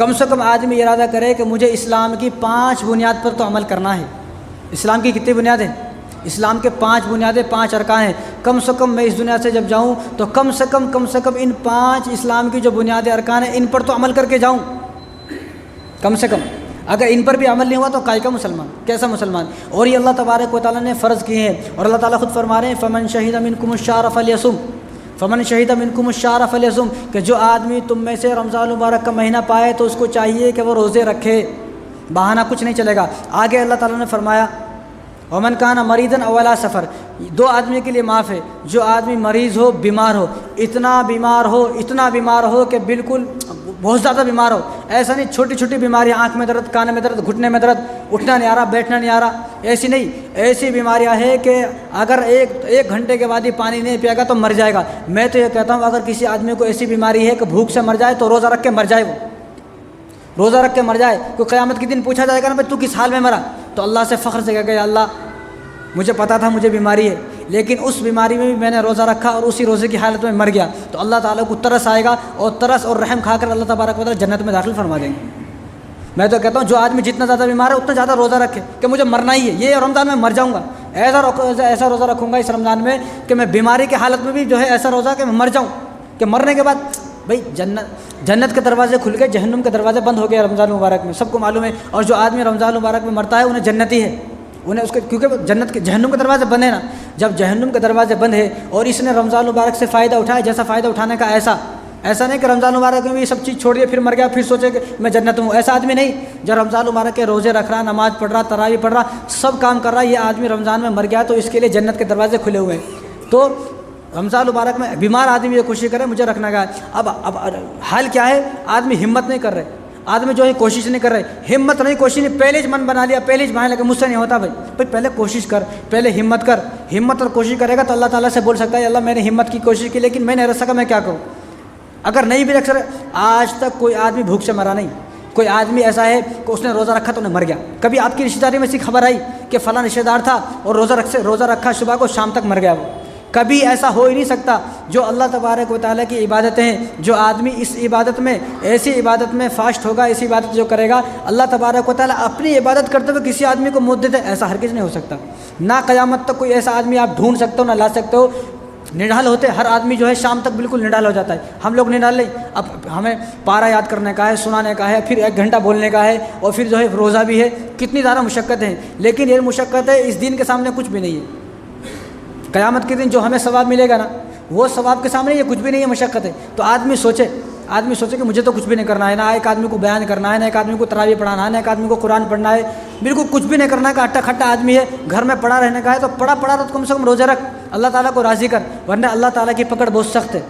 کم سے کم آدمی ارادہ کرے کہ مجھے اسلام کی 5 بنیاد پر تو عمل کرنا ہے۔ اسلام کی کتنی بنیادیں؟ اسلام کے 5 بنیادیں، 5 ارکان ہیں۔ کم سے کم میں اس دنیا سے جب جاؤں تو کم سے کم ان 5 اسلام کی جو بنیادی ارکان ہیں ان پر تو عمل کر کے جاؤں، کم سے کم۔ اگر ان پر بھی عمل نہیں ہوا تو کا مسلمان، کیسا مسلمان؟ اور یہ اللہ تبارک و تعالیٰ نے فرض کیے ہیں، اور اللہ تعالیٰ خود فرما رہے ہیں فمن شہد منکم الشہر فلیصم، فمن شہد منکم الشہر فلیصم، کہ جو آدمی تم میں سے رمضان المبارک کا مہینہ پائے تو اس کو چاہیے کہ وہ روزے رکھے، بہانہ کچھ نہیں چلے گا۔ آگے اللہ تعالیٰ نے فرمایا ومن کان مریضا او علی سفر، 2 آدمی کے لیے معاف ہے، جو آدمی مریض ہو، بیمار ہو، اتنا بیمار ہو کہ بالکل بہت زیادہ بیمار ہو، ایسا نہیں چھوٹی چھوٹی بیماریاں، آنکھ میں درد، کان میں درد، گھٹنے میں درد، اٹھنا نہیں آ رہا، بیٹھنا نہیں آ رہا، ایسی نہیں، ایسی بیماریاں ہیں کہ اگر ایک گھنٹے کے بعد ہی پانی نہیں پیے گا تو مر جائے گا۔ میں تو یہ کہتا ہوں اگر کسی آدمی کو ایسی بیماری ہے کہ بھوک سے مر جائے تو روزہ رکھ کے مر جائے، وہ روزہ رکھ کے مر جائے، کہ قیامت کے دن پوچھا جائے گا نا بھائی تو کس حال میں مرا، تو اللہ سے فخر سے کہے گا یا اللہ مجھے پتا تھا مجھے بیماری ہے، لیکن اس بیماری میں بھی میں نے روزہ رکھا اور اسی روزے کی حالت میں مر گیا، تو اللہ تعالیٰ کو ترس آئے گا، اور ترس اور رحم کھا کر اللہ تبارک و تعالیٰ جنت میں داخل فرما دیں گے۔ میں تو کہتا ہوں جو آدمی جتنا زیادہ بیمار ہے اتنا زیادہ روزہ رکھے کہ مجھے مرنا ہی ہے، یہ رمضان میں مر جاؤں گا، ایسا روزہ رکھوں گا اس رمضان میں کہ میں بیماری کی حالت میں بھی جو ہے ایسا روزہ کہ میں مر جاؤں، کہ مرنے کے بعد بھائی جنت کے دروازے کھل گئے، جہنم کے دروازے بند ہو گئے رمضان مبارک میں، سب کو معلوم ہے۔ اور جو آدمی رمضان مبارک میں مرتا ہے انہیں جنتی ہے، انہیں اس کے، کیونکہ جہنم کے دروازے بند ہیں نا، جب جہنم کے دروازے بند ہے اور اس نے رمضان مبارک سے فائدہ اٹھایا، جیسا فائدہ اٹھانے کا ایسا نہیں کہ رمضان مبارک میں بھی سب چیز چھوڑ دیا پھر مر گیا پھر سوچے کہ میں جنت ہوں، ایسا آدمی نہیں۔ جو رمضان مبارک کے روزے رکھ رہا، نماز پڑھ رہا، تراویح پڑھ رہا، سب کام کر رہا، یہ آدمی رمضان میں مر گیا تو اس کے لیے جنت کے دروازے کھلے ہوئے ہیں۔ تو رمضان مبارک میں بیمار آدمی یہ کوشش کرے مجھے رکھنا گیا۔ اب حال کیا ہے، آدمی ہمت نہیں کر رہے، آدمی جو ہے کوشش نہیں کر رہے، ہمت نہیں، کوشش نہیں، پہلے ہی من بنا لیا، پہلے ہی بنا لیا کہ مجھ سے نہیں ہوتا۔ بھائی پہلے کوشش کر، پہلے ہمت کر، ہمت اور کوشش کرے گا تو اللہ تعالیٰ سے بول سکتا ہے اللہ میں نے ہمت کی، کوشش کی، لیکن میں نہیں رکھ سکا، میں کیا کروں۔ اگر نہیں بھی رکھ سکے، آج تک کوئی آدمی بھوک سے مرا نہیں، کوئی آدمی ایسا ہے کہ اس نے روزہ رکھا تو انہیں مر گیا۔ کبھی آپ کی رشتہ داری میں سے خبر آئی کہ فلاں رشتہ دار تھا اور روزہ رکھا صبح کو شام تک مر گیا؟ وہ کبھی ایسا ہو ہی نہیں سکتا۔ جو اللہ تبارک و تعالیٰ کی عبادتیں ہیں، جو آدمی اس عبادت میں، ایسی عبادت میں فاسٹ ہوگا، ایسی عبادت جو کرے گا، اللہ تبارک و تعالیٰ اپنی عبادت کرتے ہوئے کسی آدمی کو موت دیتے، ایسا ہرگز نہیں ہو سکتا۔ نہ قیامت تک کوئی ایسا آدمی آپ ڈھونڈ سکتے ہو، نہ لا سکتے ہو۔ نڈال ہوتے، ہر آدمی جو ہے شام تک بالکل نڈال ہو جاتا ہے، ہم لوگ نڈال نہیں، اب ہمیں پارا یاد کرنے کا ہے، سنانے کا ہے، پھر 1 گھنٹہ بولنے کا ہے، اور پھر جو ہے روزہ بھی ہے، کتنی زیادہ مشقت ہے، لیکن یہ مشقت ہے اس دین کے سامنے کچھ بھی نہیں ہے۔ قیامت کے دن جو ہمیں ثواب ملے گا نا، وہ ثواب کے سامنے یہ کچھ بھی نہیں ہے، مشقت ہے۔ تو آدمی سوچے کہ مجھے تو کچھ بھی نہیں کرنا ہے، نہ ایک آدمی کو بیان کرنا ہے، نہ ایک آدمی کو تراویح پڑھانا ہے، نہ ایک آدمی کو قرآن پڑھنا ہے، بالکل کچھ بھی نہیں کرنا ہے، کہ اٹھا کھٹا آدمی ہے، گھر میں پڑا رہنے کا ہے، تو پڑا تو کم سے کم روزے رکھ، اللہ تعالیٰ کو راضی کر، ورنہ اللہ تعالیٰ کی پکڑ بہت سخت ہے۔